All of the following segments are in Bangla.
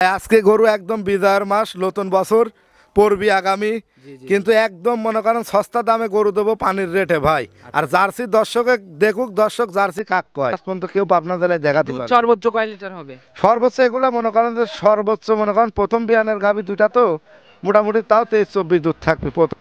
আজকে গরু একদম বিজয়ের মাস, নতুন বছর পড়বি আগামী, কিন্তু একদম মনে করেন সস্তা দামে গরু দেবো পানির রেটে ভাই। আর জার্সি দর্শকে দেখুক, দর্শক জার্সি কাক কয় পর্যন্ত কেউ পাবনা জেলায় দেখাতে পারে। সর্বোচ্চ কয় লিটার হবে? সর্বোচ্চ এগুলা মনে করেন যে সর্বোচ্চ মনে করেন প্রথম বিয়ানের গাভী দুইটা তো মোটামুটি তাও 23-24 দুধ থাকবে প্রথম।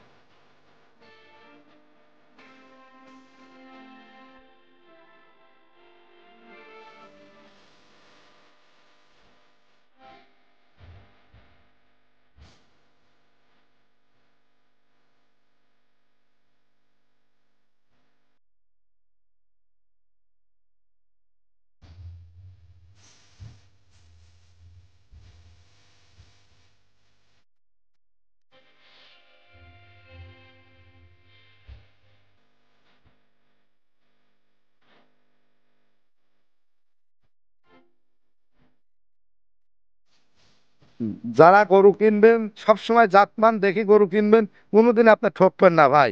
যারা গরু কিনবেন সবসময় জাতমান দেখি গরু কিনবেন, কোনোদিন আপনি ঠকবেন না ভাই।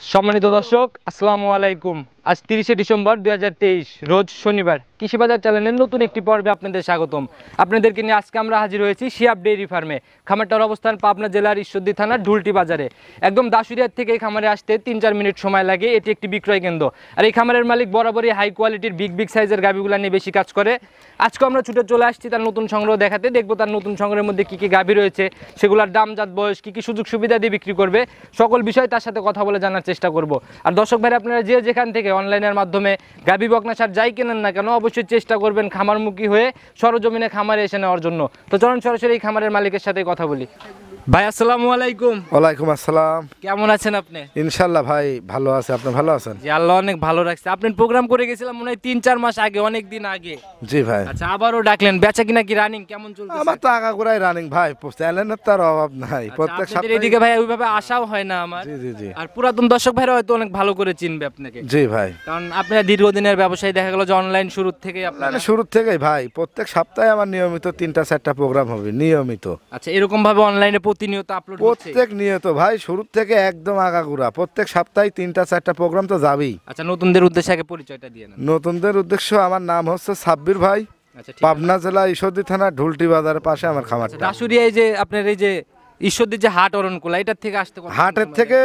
সম্মানিত দর্শক, আসসালামু আলাইকুম। আজ 30শে ডিসেম্বর 2023 রোজ শনিবার। কৃষি বাজার চ্যানেলের নতুন একটি পর্বে আপনাদের স্বাগতম। আপনাদেরকে নিয়ে আজকে আমরা হাজির হয়েছি শিয়াব ডেইরি ফার্মে। খামারটার অবস্থান পাবনা জেলার ঈশ্বরদী থানার ঢুলটি বাজারে। একদম দাসুরিয়ার থেকে এই খামারে আসতে 3-4 মিনিট সময় লাগে। এটি একটি বিক্রয় কেন্দ্র। আর এই খামারের মালিক বরাবরই হাই কোয়ালিটির বিগ সাইজের গাভীগুলো নিয়ে বেশি কাজ করে। আজকে আমরা ছুটে চলে আসছি তার নতুন সংগ্রহ দেখাতে। দেখবো তার নতুন সংগ্রহের মধ্যে কী কী গাভী রয়েছে, সেগুলোর দাম, জাত, বয়স, কী কী সুযোগ সুবিধা দিয়ে বিক্রি করবে, সকল বিষয় তার সাথে কথা বলে জানার চেষ্টা করব। আর দর্শক ভাই, আপনারা যে যেখান থেকে অনলাইনের মাধ্যমে গাভী বকনা সার যাই কেনেন না কেন, অবশ্যই চেষ্টা করবেন খামারমুখী হয়ে সরজমিনে খামারে এসে নেওয়ার জন্য। তো চলুন সরাসরি এই খামারের মালিকের সাথে কথা বলি। ভাই আসসালামু আলাইকুম। ওয়ালাইকুম আসসালাম। কেমন আছেন আপনি? ইনশাল্লাহ ভাই ভালো আছে, আপনি ভালো আছেন? জি, আল্লাহ অনেক ভালো রাখছে। আপনি প্রোগ্রাম করে গেছিলাম মনে হয় 3-4 মাস আগে, অনেক দিন আগে। জি ভাই। আচ্ছা, আবারও ডাকলেন। বেচা কিনা কি রানিং কেমন চলছে? আমার তো আগাগোড়াই রানিং ভাই, চ্যানেলের তার অভাব নাই। প্রত্যেক সপ্তাহে এদিকে ভাই ওইভাবে আশাও হয় না আমার। জি জি জি। আর পুরাতন দর্শক ভাইরা হয়তো অনেক ভালো করে চিনবে আপনাকে। জি ভাই। কারণ আপনারা দীর্ঘদিনের ব্যবসায়ী, দেখা গেল যে অনলাইন শুরু থেকে আপনারা। শুরু থেকেই ভাই, প্রত্যেক সপ্তাহে আমার নিয়মিত 3-4টা প্রোগ্রাম হবে নিয়মিত। আচ্ছা, এরকম ভাবে অনলাইনে প্রতিনিয়ত আপলোড হচ্ছে? প্রত্যেক নিয়ত ভাই, শুরু থেকে একদম আগাগোড়া প্রত্যেক সপ্তাহে 3-4টা প্রোগ্রাম তো যাবেই। আচ্ছা, নতুনদের উদ্দেশ্যে আগে পরিচয়টা দিয়ে নেন। নতুনদের উদ্দেশ্য, আমার নাম হচ্ছে সাব্বির ভাই। আচ্ছা, পাবনা জেলা ঈশ্বরদী থানা ঢুলটি বাজারের পাশে আমার খামারটা। দাসুরিয়ায় যে আপনার এই যে ঈশ্বরদীর যে হাট অরণকুলা, এটার থেকে আসতে হাটের থেকে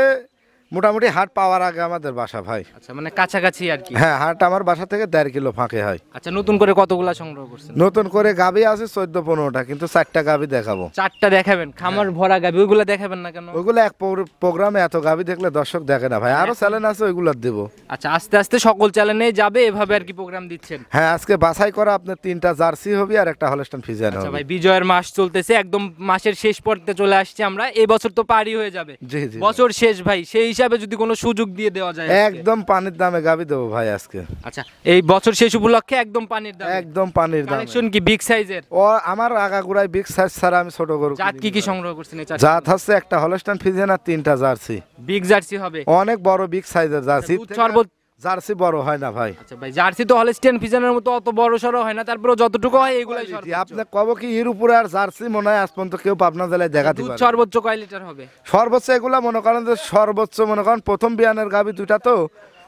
মোটামুটি হাট পাওয়ার আগে আমাদের বাসা ভাই। আচ্ছা, মানে কাছাকাছি আর কি। হ্যাঁ, হাট আমার বাসা থেকে 1.5 কিলো ফাঁকে হয়। আচ্ছা, নতুন করে কতগুলা সংগ্রহ করছেন? নতুন করে গাভী আছে 14-15টা, কিন্তু 4টা গাভী দেখাবো। 4টা দেখাবেন? খামার ভরা গাভী, ওইগুলা দেখাবেন না কেন? ওইগুলো এক প্রোগ্রামে এত গাভী দেখলে দর্শক দেখে না ভাই, আরো চ্যালেঞ্জ আছে ওইগুলো দেবো। আচ্ছা, আস্তে আস্তে সকল চ্যানেলে যাবে এভাবে আর কি প্রোগ্রাম দিচ্ছেন? হ্যাঁ, আজকে বাছাই করা আপনার 3টা জার্সি হবে আর একটা হলস্টাইন ফ্রিজিয়ান আচ্ছা হবে। ভাই, বিজয়ের মাস চলতেছে, একদম মাসের শেষ পর্যায়ে চলে আসছে আমরা। এই বছর তো পারি হয়ে যাবে। জি জি। বছর শেষ ভাই, সেই হিসাবে যদি কোনো সুযোগ দিয়ে দেওয়া যায় একদম পানির দামে গাভী দেবো ভাই আজকে। আচ্ছা, এই বছর শেষ উপলক্ষে একদম পানির দাম? একদম পানির দামে। কালেকশন কি বিগ সাইজের? ও আমার আগাগোড়ায় বিগ সাইজ ছাড়া আমি ছোট গরু জাত কি কি সংগ্রহ করছেন? এই জাত হচ্ছে একটা হলস্টাইন ফ্রিজিয়ান আর 3টা জার্সি। বিগ জার্সি হবে? অনেক বড় বিগ সাইজের জার্সি। সর্বোচ্চ জার্সি বড় হয় না ভাই। আচ্ছা ভাই, জার্সি তো হলস্টিয়ান ফ্রিজিয়ানের মতো অত বড় সরো হয় না, তারপরে যতটুকু হয় এগুলাই সর্বোচ্চ। আপনি কব কি এর উপরে আর জার্সি মনে হয় আজ পর্যন্ত কেউ পাবনা জেলায় দেখাতে পারে? সর্বোচ্চ কয় লিটার হবে? সর্বোচ্চ এগুলা মনে করেন যে সর্বোচ্চ মনে করেন প্রথম বিয়ানের গাভী দুইটা তো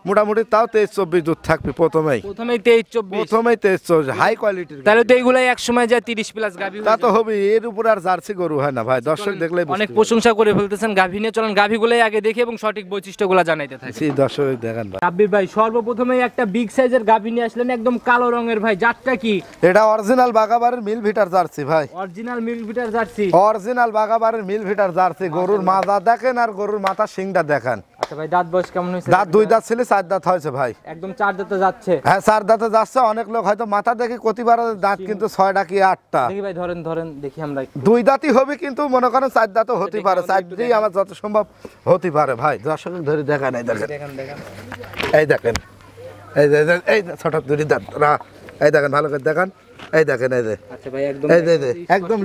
মোটামুটি তাও 23-24 দুধ থাকবে প্রথমেই। 23-24 হাই কোয়ালিটির। তাহলে তো এইগুলাই এক সময় যায় 30 প্লাস গাভী। তা তো হবে, এর উপর আর জার্সি গরু হয় না ভাই, দর্শক দেখলে অনেক প্রশংসা করে ফেলতেছেন গাভী নিয়ে। চলেন গাভীগুলাই আগে দেখি এবং সঠিক বৈশিষ্ট্যগুলো জানাইতে থাকি। জি, দর্শক দেখেন ভাই। সাব্বির ভাই, সর্বপ্রথমেই একটা বিগ সাইজের গাভী নিয়ে আসলেন, একদম কালো রঙের। ভাই জাতটা কি? এটা অরিজিনাল বাগাবাড়ির মিল ভিটার জার্সি ভাই। অরিজিনাল মিল ভিটার জার্সি? অরিজিনাল বাগাবাড়ির মিল ভিটার জার্সি। গরুর মাজা দেখেন আর গরুর মাথা শিংটা দেখেন। আচ্ছা ভাই, দাঁত বয়স কেমন হয়েছে? দাঁত 2 দাঁত ছিল, 4 দাঁত হয়েছে ভাই। একদম 4 দাঁতে যাচ্ছে? হ্যাঁ, 4 দাঁতে যাচ্ছে। অনেক লোক হয়তো মাথা দেখি কতিবার দাঁত কিন্তু 6টা কি 8টা। দেখি ভাই, ধরেন ধরেন দেখি আমরা। 2 দাঁতই হবে, কিন্তু মনে করেন 4 দাঁতও হতে পারে। 4 দিয়েই আমার যত সম্ভব হতে পারে ভাই। দর্শক ধরে দেখেন, এই দেখেন, এই দেখেন, এই যে এই ছোট 2 দাঁত, এই দেখেন ভালো করে দেখেন, এই দেখেন, এই যে। আচ্ছা ভাই, একদম এই যে একদম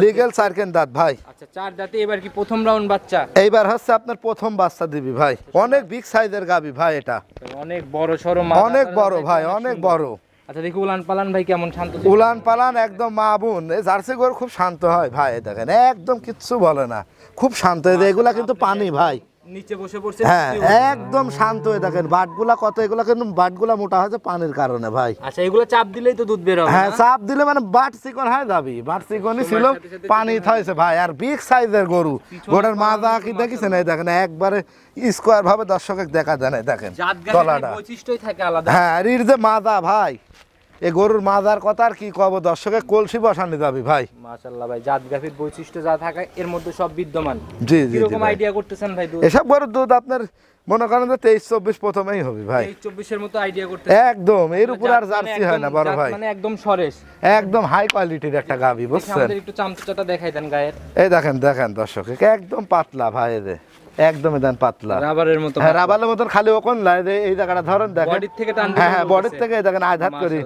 লিগ্যাল 4 কেন দাঁত ভাই। আচ্ছা, 4 দাঁতে। এবার কি প্রথম রাউন্ড বাচ্চা? এইবার হচ্ছে আপনার প্রথম বাচ্চা দিবি ভাই। অনেক বিগ সাইজের গাবি ভাই, এটা অনেক বড় সরো, অনেক বড় ভাই, অনেক বড়। আচ্ছা, দেখি উলান পালান ভাই কেমন? শান্ত? উলান পালান একদম মা বোন। এই জার্সি গরু খুব শান্ত হয় ভাই, দেখেন একদম কিচ্ছু বলে না, খুব শান্ত। এগুলা কিন্তু পানি ভাই, নিচে বসে পড়ছে। হ্যাঁ একদম শান্ত হয়ে দেখেন বাটগুলা কত, এগুলা কিন্তু বাটগুলা মোটা হয়েছে পানির কারণে ভাই। আচ্ছা এগুলো চাপ দিলেই তো দুধ বের হবে। হ্যাঁ চাপ দিলে মানে বাট চিকন হয়ে যাবি, বাট চিকনই ছিল পানি থয়েছে ভাই। আর বিগ সাইজের গরু, গোটার মাজা কি দেখিছেন এই দেখেন একবারে স্কোয়ার ভাবে দর্শকের দেখা যায় না, দেখেন তলাটা বৈশিষ্ট্যই থাকে আলাদা। হ্যাঁ আর এর যে মাজা ভাই, এই গরুর মাজার কথা আর কি কব, দর্শকের কলসি বসানো যাবি ভাই। মাশাআল্লাহ ভাই, জাত গাভীর বৈশিষ্ট্য যা থাকে এর মধ্যে সব বিদ্যমান। জি জি কিরকম আইডিয়া করতেছেন ভাই দুধ? এসব গরুর দুধ আপনার মনে করেন যে 23-24 প্রথমেই হবে ভাই, 23-24 এর মতো আইডিয়া করতেছেন একদম। এর উপর আর জার্সি হয় না বড় ভাই, মানে একদম সরেস, একদম হাই কোয়ালিটির একটা গাভী বুঝছেন। আমাদের একটু চামচাটা দেখাই দেন গায়ের। এই দেখেন দেখেন দর্শক একদম পাতলা ভাই, এই যে একদম দেন পাতলা রাবারের মতো। হ্যাঁ রাবারের মতন, খালি ওকন লাই এই জায়গাটা ধরেন দেখেন বডির থেকে টান। হ্যাঁ হ্যাঁ বডির থেকে এই দেখেন আঘাত করে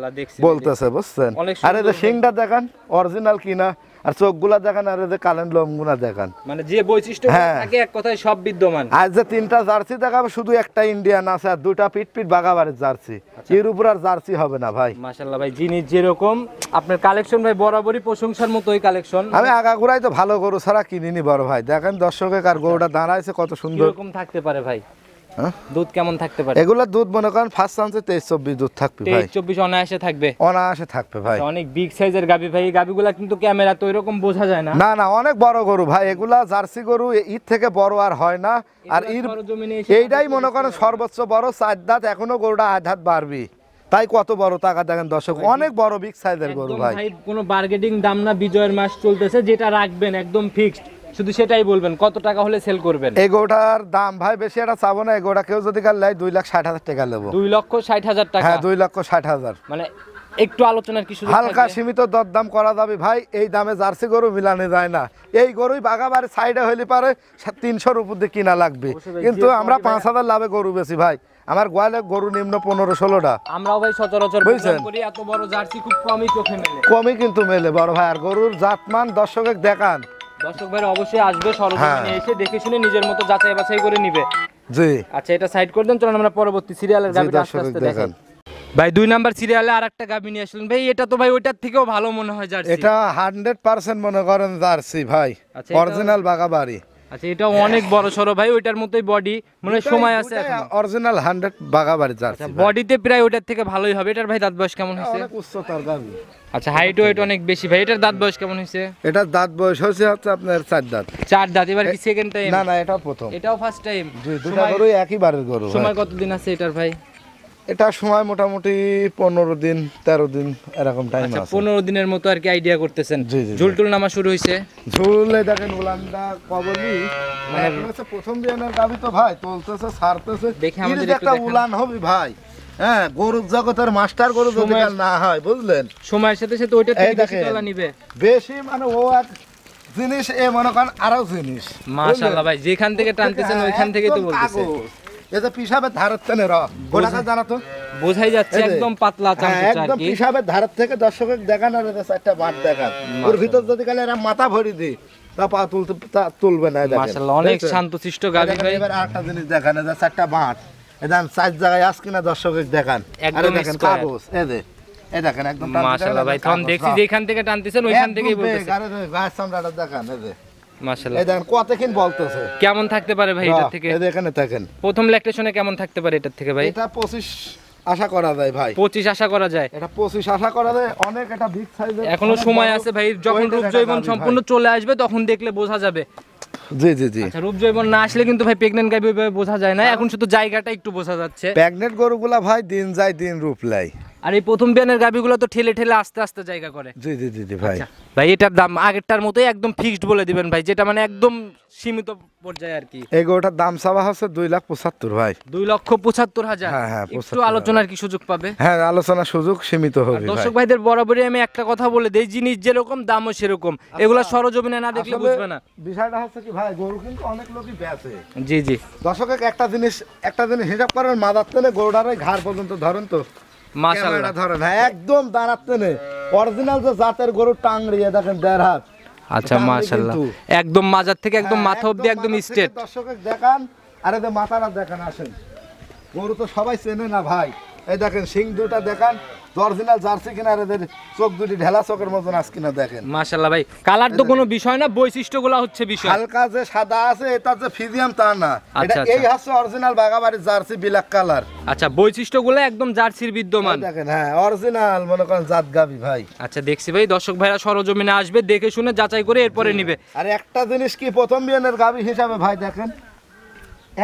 বলতেছে বুঝছেন। আর এই যে শিংটা দেখেন অরিজিনাল কিনা, আর চোখগুলা দেখেন, আর এই যে কালেন লোমগুলা দেখেন, মানে যে বৈশিষ্ট্য থাকে এক কথায় সব বিদ্যমান। আজ যে 3টা জার্সি দেখাবে, শুধু একটা ইন্ডিয়ান আছে আর 2টা পিট বাগাবাড়ির জার্সি, এর উপর আর জার্সি হবে না ভাই। মাশাআল্লাহ ভাই, জিনিস যেরকম আপনার কালেকশন ভাই বরাবরই প্রশংসার মতোই কালেকশন। আমি আগাগোড়াই তো ভালো গরু ছাড়া কিনিনি বড় ভাই। দেখেন দর্শকের আর গরুটা দাঁড়াইছে কত সুন্দর। কিরকম থাকতে পারে ভাই দুধ, কেমন থাকতে পারে? এগুলা দুধ মনে করেন ফার্স্ট চান্সে 23-24 দুধ থাকবে ভাই, 23-24 অনায়াসে থাকবে, অনায়াসে থাকবে ভাই। অনেক বিগ সাইজের গাবি ভাই, এই গাবিগুলা কিন্তু ক্যামেরা তো এরকম বোঝা যায় না। না না অনেক বড় গরু ভাই, এগুলা জার্সি গরু ঈদ থেকে বড় আর হয় না। আর এইটাই মনে করেন সর্বোচ্চ বড় 4 দাঁত, এখনো গরুটা 8 দাঁত বাড়বি, তাই কত বড় টাকা দেখেন দর্শক, অনেক বড় বিগ সাইজের গরু ভাই। কোনো বার্গেটিং দাম না, বিজয়ের মাস চলতেছে, যেটা রাখবেন একদম ফিক্সড, শুধু সেটাই বলবেন কত টাকা হলে সেল করবেন। এই গরুটার দাম ভাই বেশি একটা চাবো না, এই গরুটা কেউ যদি কাল লাই 2,60,000 টাকা নেবো। 2,60,000 টাকা? হ্যাঁ 2,60,000। মানে একটু আলোচনার কিছু হালকা সীমিত দরদাম করা যাবে ভাই, এই দামে জার্সি গরু মিলানো যায় না। এই গরুই বাগাবাড়ি সাইডে হইলে পারে 300-র উপর দিয়ে কিনা লাগবে, কিন্তু আমরা 5,000 লাভে গরু বেশি ভাই। আমার গোয়ালে গরু নিম্ন 15-16টা। আমরাও ভাই সচরাচর বুঝছেন করি, এত বড় জার্সি খুব কমই চোখে মেলে, কমই কিন্তু মেলে বড় ভাই। আর গরুর জাতমান দর্শকের দেখান, দর্শক ভাই অবশ্যই আসবে সরজমিনে এসে দেখে শুনে নিজের মতো যাচাই বাছাই করে নিবে। জি আচ্ছা এটা সাইড করে দেন, চলুন আমরা পরবর্তী সিরিয়ালের গাবিটা আস্তে আস্তে দেখাই। ভাই 2 নাম্বার সিরিয়ালে আরেকটা গাবি নিয়ে আসলেন ভাই, এটা তো ভাই ওইটার থেকেও ভালো মনে হয় জার্সি। এটা 100% মনে করেন জার্সি ভাই, অরিজিনাল বাগাবাড়ি। আচ্ছা এটা অনেক বড় সরো ভাই, ওইটার মতোই বডি, মানে সময় আছে এখন। অরিজিনাল 100 বাগাবাড়ি জার্সি, বডিতে প্রায় ওইটার থেকে ভালোই হবে। এটার ভাই দাঁত বয়স কেমন হয়েছে? অনেক উচ্চতার গাবি। আচ্ছা হাইট ওয়েট অনেক বেশি ভাই। এটার দাঁত বয়স কেমন হয়েছে? এটার দাঁত বয়স হচ্ছে আপনার 4 দাঁত। 4 দাঁত। এবার কি সেকেন্ড টাইম? না না এটা প্রথম। এটাও ফার্স্ট টাইম? দুইটা গরুই একই বারের গরু। সময় কতদিন আছে এটার ভাই? এটা সময় মোটামুটি 15 দিন 13 দিন এরকম টাইম আছে। 15 দিনের মতো আর কি আইডিয়া করতেছেন। ঝুলটুল নামা শুরু হইছে? ঝুলে দেখেন উলানটা কবলি, মানে হচ্ছে প্রথম দিনের গাবি তো ভাই তোলতেছে ছাড়তেছে, দেখে আমাদের একটা উলান হবে ভাই। হ্যাঁ গরুর জগতের মাস্টার গরু যদি না হয় বুঝলেন, সময়ের সাথে সাথে ওইটা থেকে বেশি তোলা নিবে বেশি, মানে ও এক জিনিস এ মনে করেন আরো জিনিস। মাশাআল্লাহ ভাই, যেখান থেকে টানতেছেন ওইখান থেকেই তো বলতেছে। এটা পিসাবের ধারের থেকে গোটাকা জানাতো বোঝাই যাচ্ছে একদম পাতলা চামচা, একদম পিসাবের ধারের থেকে দর্শকের দেখান, আর চারটা বাট দেখান, ওর ভিতর যদি কালে এরা মাথা ভরি দিই তা পা তুলবে না। মাশাআল্লাহ অনেক শান্তশিষ্ট গাবি ভাই। এবার আরেকটা জিনিস দেখান, এই যে চারটা বাট, এদান 4 জায়গায় আস কিনা দর্শকের দেখান, আরে দেখেন কাগজ এই দেখেন একদম মাশাআল্লাহ ভাই, তখন দেখছি যেখান থেকে টানতেছেন ওইখান থেকেই বলতেছে। আরে গাছ চামড়াটা দেখান, এই যে মাশাআল্লাহ এই দেখেন কতক্ষণ বলতেছে। কেমন থাকতে পারে ভাই এটা থেকে? এই দেখেন দেখেন প্রথম ল্যাকটেশনে কেমন থাকতে পারে এটার থেকে ভাই? এটা 25 আশা করা যায় ভাই। 25 আশা করা যায়? এটা 25 আশা করা যায়, অনেক এটা বিগ সাইজের। এখনো সময় আছে ভাই, যখন রূপ জৈবন সম্পূর্ণ চলে আসবে তখন দেখলে বোঝা যাবে। জি জি জি। আচ্ছা রূপ জৈবন না আসলে কিন্তু ভাই প্রেগন্যান্ট গাবি ওইভাবে বোঝা যায় না, এখন শুধু জায়গাটা একটু বোঝা যাচ্ছে। প্রেগন্যান্ট গরুগুলা ভাই দিন যায় দিন রূপ লাই, আর এই প্রথম বিয়ানের গাবিগুলো তো ঠেলে ঠেলে আস্তে আস্তে জায়গা করে। জি জি জি জি ভাই। ভাই এটার দাম আগেরটার মতোই একদম ফিক্সড বলে দিবেন ভাই, যেটা মানে একদম সীমিত পর্যায়ে আর কি। এই গরুটার দাম চাওয়া হচ্ছে 2,75,000 ভাই। 2,75,000? হ্যাঁ হ্যাঁ, একটু আলোচনার কি সুযোগ পাবে? হ্যাঁ আলোচনার সুযোগ সীমিত হবে ভাই। দর্শক ভাইদের বরাবরই আমি একটা কথা বলে দেই, জিনিস যেরকম দামও সেরকম, এগুলা সরজমিনে না দেখলে বুঝবে না। বিষয়টা হচ্ছে কি ভাই, গরু কিন্তু অনেক লোকই বেচে। জি জি। দর্শক একটা জিনিস হিসাব করেন, মাদার তেনে গরুটার ঘাড় পর্যন্ত ধরেন তো, মাশাআল্লাহ ধরেন, হ্যাঁ একদম দাঁড়াতে নেই অরিজিনাল যে জাতের গরু টাংড়িয়ে দেখেন 1.5 হাত। আচ্ছা মাশাআল্লাহ, একদম মাজার থেকে একদম মাথা অবধি একদম স্ট্রেট। দর্শকের দেখান, আরে যে মাথাটা দেখেন, আসেন গরু তো সবাই চেনে না ভাই, এই দেখেন সিং দুটা দেখান অরিজিনাল জার্সি কিনা আর এদের চোখ দুটি ঢেলা চোখের মতন আজ কিনা দেখেন মাশাআল্লাহ ভাই কালার তো কোনো বিষয় না, বৈশিষ্ট্যগুলো হচ্ছে বিষয়। হালকা যে সাদা আছে এটা যে ফিজিয়াম তা না, এটা আচ্ছা। এই হচ্ছে অরিজিনাল বাগাবাড়ির জার্সি ব্ল্যাক কালার। আচ্ছা, বৈশিষ্ট্যগুলো একদম জার্সির বিদ্যমান। দেখেন হ্যাঁ অরিজিনাল মনে করেন জাত গাবি ভাই। আচ্ছা দেখছি ভাই, দর্শক ভাইরা সরজমিনে আসবে, দেখে শুনে যাচাই করে এরপরে নিবে। আর একটা জিনিস কি প্রথম বিয়ানের গাবি হিসাবে ভাই দেখেন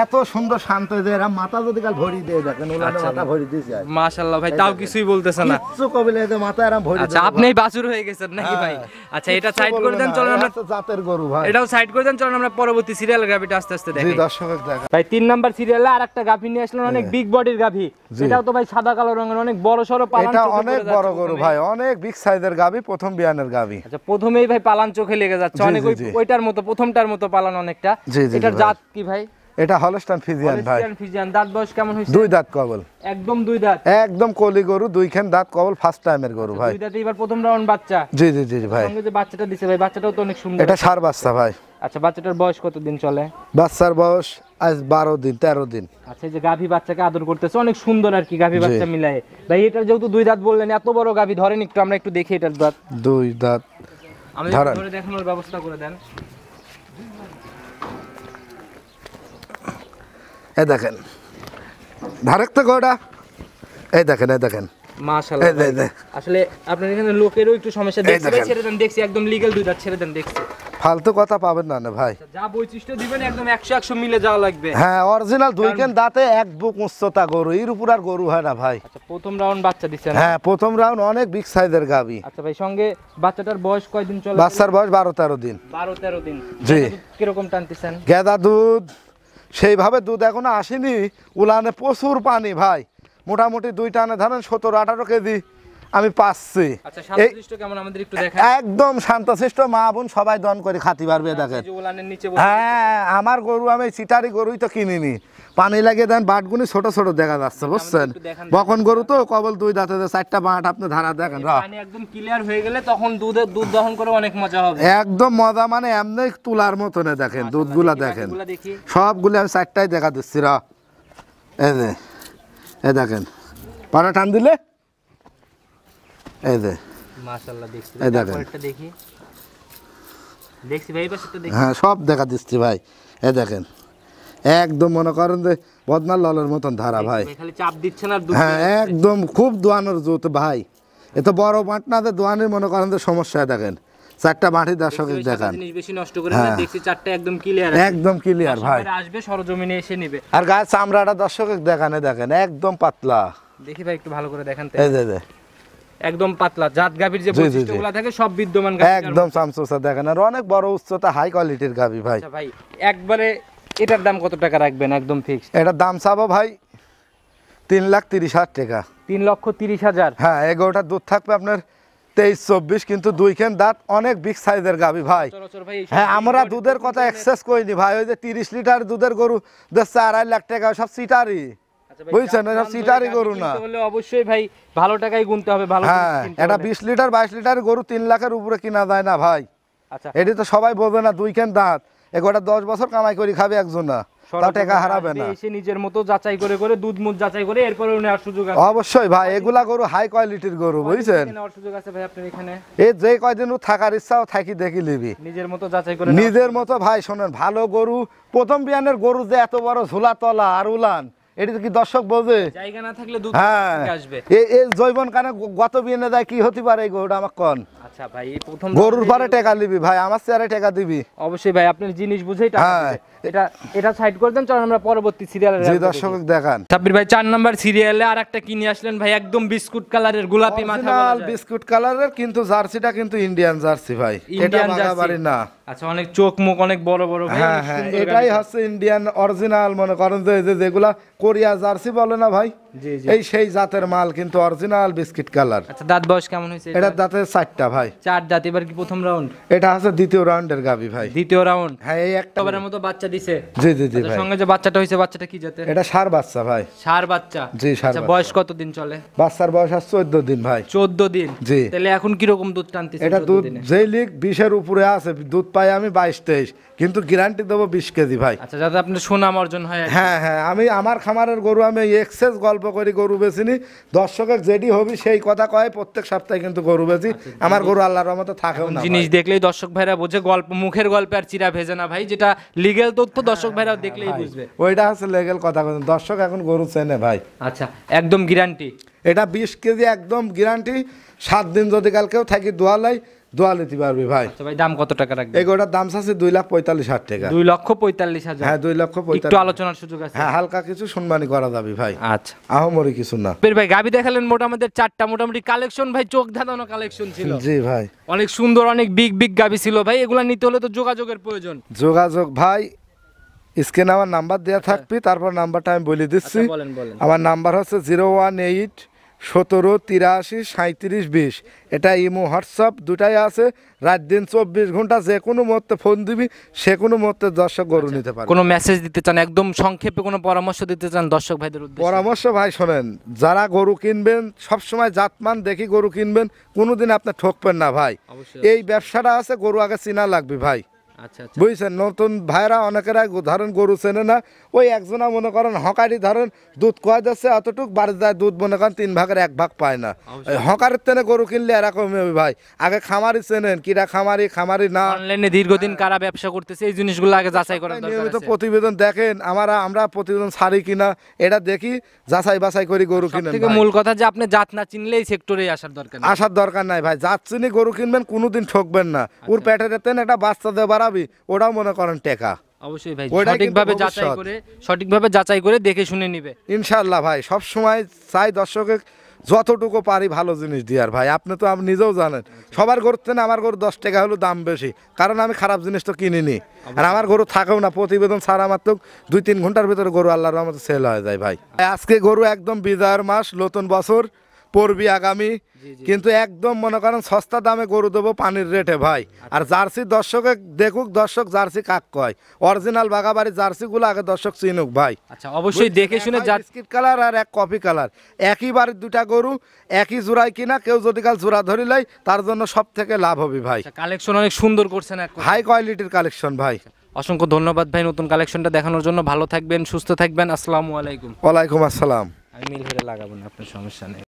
এত সুন্দর শান্ত যে এরা মাথা যদি কাল ভরি দিয়ে দেখেন ওনার মাথা ভরি দিয়েছে মাশাআল্লাহ ভাই, তাও কিছুই বলতেছে না। কিচ্ছু কবিলে যে মাথা এরা ভরি। আচ্ছা আপনিই বাছুর হয়ে গেছেন নাকি ভাই? আচ্ছা এটা সাইড করে দেন, চলুন আমরা জাতের গরু ভাই, এটাও সাইড করে দেন, চলুন আমরা পরবর্তী সিরিয়াল গাভিটা আস্তে আস্তে জি দেখি। দর্শক দেখেন ভাই 3 নাম্বার সিরিয়ালে আরেকটা গাভি নিয়ে আসলেন, অনেক বিগ বডির গাভি। এটাও তো ভাই সাদা কালো রঙের, অনেক বড় সরো পালান। এটা অনেক বড় গরু ভাই, অনেক বিগ সাইজের গাবি, প্রথম বিয়ানের গাবি। আচ্ছা প্রথমেই ভাই পালান চোখে লেগে যাচ্ছে, অনেক ওইটার মতো প্রথমটার মতো পালান অনেকটা। এটার জাত কি ভাই? এটা হলস্টাইন ফিজিয়ান ভাই। Holstein Friesian. দাঁত বয়স কেমন হইছে? 2 দাঁত কবল। একদম 2 দাঁত, একদম কলি গরু, 2 খান দাঁত কবল, ফার্স্ট টাইমের গরু ভাই। 2 দাঁতে এবার প্রথম রাউন্ড বাচ্চা। জি জি জি ভাই। সঙ্গে যে বাচ্চাটা দিছে ভাই, বাচ্চাটাও তো অনেক সুন্দর। এটা সার বাচ্চা ভাই। আচ্ছা বাচ্চাটার বয়স কতদিন চলে? বাচ্চার বয়স আজ 12 দিন 13 দিন। আচ্ছা এই যে গাভী বাচ্চাকে আদর করতেছে, অনেক সুন্দর আর কি গাভী বাচ্চা মিলায়ে। ভাই এটার যেহেতু 2 দাঁত বললেন, এত বড় গাভী ধরেন একটু, আমরা একটু দেখি এটার দাঁত। 2 দাঁত আমাদের ধরে দেখানোর ব্যবস্থা করে দেন। এই দেখেন ধারেক তো গোটা, এই দেখেন এই দেখেন মাশাআল্লাহ এই যে আসলে আপনার এখানে লোকেরও একটু সমস্যা দেখছি ভাই, ছেড়ে দেন, দেখছি একদম লিগ্যাল 2 দাঁত, ছেড়ে দেন দেখছি। ফালতু কথা পাবেন না না ভাই, যা বৈশিষ্ট্য দিবেন একদম 100 মিলে যাওয়া লাগবে। হ্যাঁ অরিজিনাল 2 খান দাঁতে এক বুক উচ্চতা গরু, এর উপর আর গরু হয় না ভাই। আচ্ছা প্রথম রাউন্ড বাচ্চা দিছেন? হ্যাঁ প্রথম রাউন্ড অনেক বিগ সাইজের গাবি। আচ্ছা ভাই সঙ্গে বাচ্চাটার বয়স কয়দিন চলে? বাচ্চার বয়স 12-13 দিন। 12-13 দিন। জি। কি রকম টানতেছেন? গেদা দুধ সেইভাবে দুধ এখনো আসেনি, উলানে প্রচুর পানি ভাই, মোটামুটি 2 টানে ধরেন 17-18 কেজি আমি পাচ্ছি। আচ্ছা শান্তশিষ্ট কেমন আমাদের একটু দেখান। একদম শান্তশিষ্ট, মা বোন সবাই দন করে খাতি পারবে দেখেন। যে উলানের নিচে হ্যাঁ আমার গরু আমি চিটারি গরুই তো কিনিনি, পানি লাগিয়ে দেন বাটগুনি ছোট ছোট দেখা যাচ্ছে বুঝছেন, বকন গরু তো কবল 2 দাঁতে 4টা বাট আপনি ধারা দেখেন। পানি একদম ক্লিয়ার হয়ে গেলে তখন দুধ দহন করে অনেক মজা হবে, একদম মজা, মানে এমনি তুলার মতনে দেখেন দুধগুলা দেখেন, সবগুলো আমি 4টাই দেখা দিচ্ছি। এই যে এই দেখেন পাড়া টান দিলে, এই যে মাশাআল্লাহ দেখছি, এই দেখেন দেখি দেখছি ভাই, এই পাশেটা দেখি। হ্যাঁ সব দেখা দিচ্ছি ভাই, এই দেখেন একদম মনে করেন যে বদনার ললের মতন ধারা ভাই, খালি চাপ দিচ্ছে না দুধ। হ্যাঁ একদম খুব দোয়ানোর জুত ভাই, এ তো বড় মাঠ না, দোয়ানের মনে করেন যে সমস্যা দেখেন। 4টা মাটি দর্শক দেখান, জিনিস বেশি নষ্ট করে না, দেখছি 4টা একদম ক্লিয়ার, একদম ক্লিয়ার ভাই। আসবে সরজমিনে এসে নেবে। আর গায়ের চামড়াটা দর্শক দেখানে দেখেন একদম পাতলা, দেখি ভাই একটু ভালো করে দেখান। এই যে একদম পাতলা, জাত গাভীর যে বৈশিষ্ট্যগুলো থাকে সব বিদ্যমান গাভী, একদম চামচোচা দেখেন, আর অনেক বড় উচ্চতা হাই কোয়ালিটির গাভী ভাই। আচ্ছা ভাই একবারে এটার দাম কত টাকা রাখবেন একদম ফিক্সড? এটার দাম চাবো ভাই 3,30,000 টাকা। 3,30,000? হ্যাঁ এগারোটার দুধ থাকবে আপনার 23-24, কিন্তু 2 খান দাঁত, অনেক বিগ সাইজের গাভী ভাই। হ্যাঁ আমরা দুধের কথা এক্সেস করিনি ভাই, ওই যে 30 লিটার দুধের গরু 2.5 লাখ টাকা সব সিটারি, বুঝছেন, সব সিটারি গরু না। অবশ্যই ভাই ভালো টাকাই গুনতে হবে, ভালো। হ্যাঁ এটা 20 লিটার 22 লিটার গরু 3 লাখের উপরে কিনা যায় না ভাই। আচ্ছা এটি তো সবাই বোঝে না, 2 খান দাঁত, এগোটা 10 বছর কামাই করে খাবে একজন না, তাও টাকা হারাবে না। এসে নিজের মতো যাচাই করে করে দুধ মুধ যাচাই করে এরপরে নেওয়ার সুযোগ আছে। অবশ্যই ভাই এগুলা গরু হাই কোয়ালিটির গরু, বুঝছেন। নেওয়ার সুযোগ আছে ভাই আপনার এখানে, এই যে কয়দিন থাকার ইচ্ছাও থাকি দেখি লিবি, নিজের মতো যাচাই করে নিজের মতো ভাই। শোনেন ভালো গরু, প্রথম বিয়ানের গরু যে এত বড় ঝুলা তলা আর উলান, এটি কি দর্শক বোঝে? জায়গা না থাকলে দুধ হ্যাঁ আসবে। এই জৈবন কানে গত বিয়ানে যায় কি হতে পারে এই গরুটা আমার কন? আচ্ছা ভাই এই প্রথম গরুর পরে টাকা দিবি ভাই, আমার চেয়ারে টাকা দিবি। অবশ্যই ভাই আপনার জিনিস বুঝেই টাকা দিবে। এটা সাইড করে দেন, চলুন আমরা পরবর্তী সিরিয়ালে যে দর্শক দেখান। সাব্বির ভাই 4 নাম্বার সিরিয়ালে আরেকটা কিনে আসলেন ভাই, একদম বিস্কুট কালারের গোলাপি মাথা, অরিজিনাল বিস্কুট কালারের, কিন্তু জার্সিটা কিন্তু ইন্ডিয়ান জার্সি ভাই, এটা বাগাবাড়ি না। আচ্ছা অনেক চোখ মুখ অনেক বড় বড় ভাই। হ্যাঁ হ্যাঁ এটাই হচ্ছে ইন্ডিয়ান অরিজিনাল, মনে করেন যে যেগুলা কোরিয়া জার্সি বলে না ভাই, জি জি এই সেই জাতের মাল, কিন্তু অরিজিনাল বিস্কিট কালার। আচ্ছা দাঁত বয়স কেমন হয়েছে? এটার দাঁতে 4টা ভাই। 4 দাঁত। এবার কি প্রথম রাউন্ড? এটা হচ্ছে দ্বিতীয় রাউন্ডের গাবি ভাই। দ্বিতীয় রাউন্ড? হ্যাঁ এই একটা বারের মতো বাচ্চা দিছে। জি জি জি ভাই। সঙ্গে যে বাচ্চাটা হইছে, বাচ্চাটা কি জাতের? এটা ষাঁড় বাচ্চা ভাই। ষাঁড় বাচ্চা? জি ষাঁড়। আচ্ছা বয়স কত দিন চলে? বাচ্চার বয়স আছে 14 দিন ভাই। 14 দিন? জি। তাহলে এখন কি রকম দুধ টানতেছে? এটা দুধ যেই লিক 20 এর উপরে আছে, দুধ পাই আমি 22-23, কিন্তু গ্যারান্টি দেবো 20 কেজি ভাই। আচ্ছা যাতে আপনার সুনাম অর্জন হয়। হ্যাঁ হ্যাঁ আমি আমার খামারের গরু আমি এক্সেস গল্প অল্প করে গরু বেচিনি, দর্শকের যেটি হবি সেই কথা কয়, প্রত্যেক সপ্তাহে কিন্তু গরু বেচি। আমার গরু আল্লাহর রহমতে থাকেও না জিনিস ভাই। দেখলেই দর্শক ভাইরা বোঝে, গল্প মুখের গল্পে আর চিরা ভেজে না ভাই, যেটা লিগ্যাল তথ্য দর্শক ভাইরা দেখলেই বুঝবে। ওইটা হচ্ছে লেগেল কথা বলেন, দর্শক এখন গরু চেনে ভাই। আচ্ছা, একদম গ্যারান্টি। এটা 20 কেজি একদম গ্যারান্টি। 7 দিন যদি কালকেও থাকি দোয়ালাই, দোয়া নিতে পারবি ভাই। আচ্ছা ভাই, দাম কত টাকা রাখবেন? এই গরুটার দাম আছে 2,45,000 টাকা। 2,45,000। হ্যাঁ, 2,45,000। একটু আলোচনার সুযোগ আছে? হ্যাঁ, হালকা কিছু সম্মানী করা যাবে ভাই। আচ্ছা, আহমরি কিছু না। বের ভাই গাবি দেখালেন মোটামুটি 4টা, মোটামুটি কালেকশন ভাই চোখ ধাঁধানো কালেকশন ছিল। জি ভাই, অনেক সুন্দর, অনেক বিগ বিগ গাবি ছিল ভাই। এগুলা নিতে হলে তো যোগাযোগের প্রয়োজন। যোগাযোগ ভাই, স্ক্রিনে আমার নাম্বার দেওয়া থাকবে, তারপর নাম্বারটা আমি বলে দিচ্ছি। আচ্ছা, বলেন। আমার নাম্বার হচ্ছে 018 17 83 37 20। এটা ইমো হোয়াটসঅ্যাপ দুটাই আছে। রাত দিন 24 ঘন্টা যে কোনো মুহূর্তে ফোন দিবি, সে কোনো মুহূর্তে দর্শক গরু নিতে পারে। কোনো মেসেজ দিতে চান, একদম সংক্ষেপে কোনো পরামর্শ দিতে চান দর্শক ভাইদের উদ্দেশ্যে? পরামর্শ ভাই শোনেন, যারা গরু কিনবেন সবসময় জাতমান দেখি গরু কিনবেন, কোনোদিন আপনি ঠকবেন না ভাই। অবশ্যই। এই ব্যবসাটা আছে, গরু আগে চিনা লাগবে ভাই। আচ্ছা আচ্ছা, বুঝছেন, নতুন ভাইরা অনেকেরা ধরেন গরু চেনে না, ওই একজনা মনে করেন হকারি ধরেন দুধ কয় দিচ্ছে অতটুক, বাড়ি যায় দুধ মনে করেন 3 ভাগের 1 ভাগ পায় না। অবশ্যই। হকারের তেনে গরু কিনলে এরকমই হবে ভাই। আগে খামারি চেনেন, কিরা খামারি না। অনলাইনে দীর্ঘদিন কারা ব্যবসা করতেছে, এই জিনিসগুলো আগে যাচাই করার দরকার নিয়মিত আছে। প্রতিবেদন দেখেন, আমরা প্রতিবেদন ছাড়ি কিনা এটা দেখি, যাচাই বাছাই করি গরু কিনেন থেকে ভাই। মূল কথা যে আপনি জাত না চিনলে এই সেক্টরে আসার দরকার নেই। আসার দরকার নাই ভাই, জাত চিনি গরু কিনবেন, কোনোদিন ঠকবেন না। ওর পেটের তেন একটা বাচ্চা দিয়ে বাড়াবি, ওটাও মনে করেন টেকা। অবশ্যই ভাই, ওইটাই কিন্তু সঠিকভাবে যাচাই করে দেখে শুনে নিবে। ইনশাআল্লাহ ভাই, সব সময় চাই দর্শকে যতটুকু পারি ভালো জিনিস দিয়ার ভাই। আপনি তো আপনি নিজেও জানেন, সবার গরুর থেকে আমার গরু 10 টাকা হলো দাম বেশি, কারণ আমি খারাপ জিনিস তো কিনিনি। আর আমার গরু থাকেও না, প্রতিবেদন ছাড়া মাত্র 2-3 ঘন্টার ভিতরে গরু আল্লাহর রহমতে সেল হয়ে যায় ভাই। আজকে গরু একদম বিজয়ের মাস, নতুন বছর পড়বি আগামী, কিন্তু একদম মনে করেন সস্তা দামে গরু দেবো পানির রেটে ভাই। আর জার্সি দর্শকে দেখুক, দর্শক জার্সি কাক কয়, অরিজিনাল বাগাবাড়ি জার্সিগুলো আগে দর্শক চিনুক ভাই। আচ্ছা, অবশ্যই দেখে শুনে বিস্কিট কালার আর এক কফি কালার, একই বাড়ির দুটা গরু একই জোড়ায় কিনা, কেউ যদি কাল জোড়া ধরি লাই তার জন্য সব থেকে লাভ হবে ভাই। কালেকশন অনেক সুন্দর করছেন, হাই কোয়ালিটির কালেকশন ভাই। অসংখ্য ধন্যবাদ ভাই নতুন কালেকশনটা দেখানোর জন্য। ভালো থাকবেন, সুস্থ থাকবেন। আসসালামু আলাইকুম। ওয়ালাইকুম আসসালাম। আমি মিল হেরে লাগাবো না, আপনার সমস্যা নেই।